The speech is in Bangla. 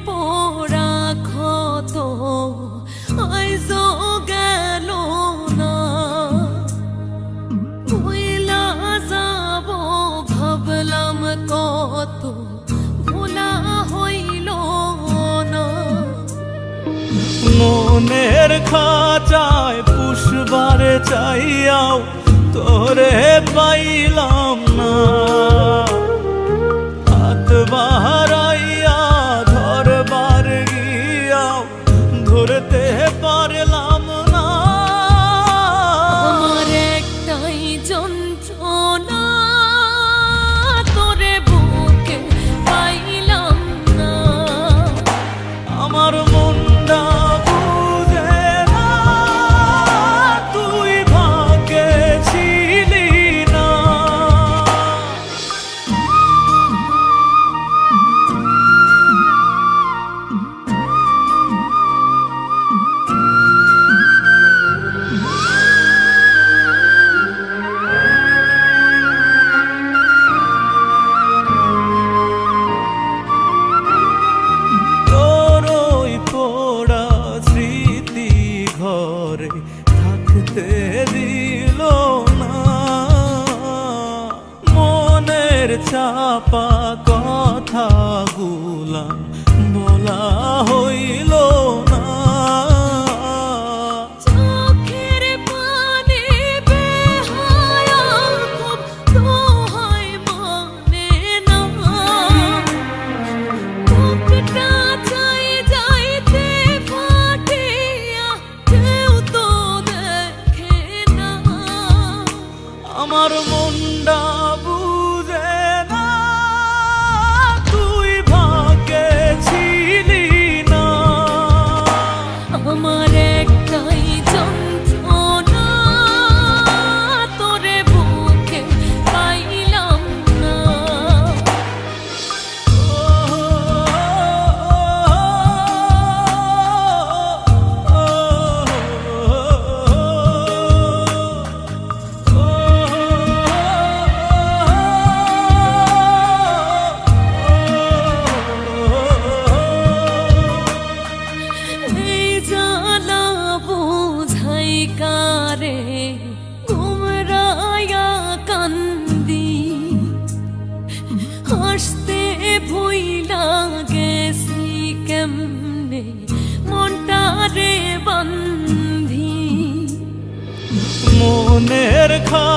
পোড়া ক্ষত আইজো গেল না, ভুইলা যাব ভাবলাম কত ভোলা হইল না। মনের খাঁচায় পুষবারে চাইয়াও তোরে পাইলাম না, হাত বাড়াইয়া ধরবার গিয়াও ধরতে পারলাম না। আমার একটাই যন্ত্রণা, তোরে বুকে পাইলাম না। আমার মনটা বুঝে না, তুই ভাগ্যে ছিলি না। তোর ওই পোড়া স্মৃতি ঘরে থাকতে দিল না, মনের চাপা কথাগুলা বলা হইল না। চোখের পানি বেহায়া খুব দোহাই মানে না, বুকটা চাই যাইতে ফাটিয়া কেউ তো দেখে না। আমার মনটা বুঝে না, তুই ভাগ্যে ছিলি না। আমার একটাই যন্ত্রণা, তোরে বুকে পাইলাম না। এই জ্বালা বোঝাই কারে গুমরায়া কান্দি, হাসতে ভুইলা গেছি কেমনে মনটারে বান্ধি। মনের খা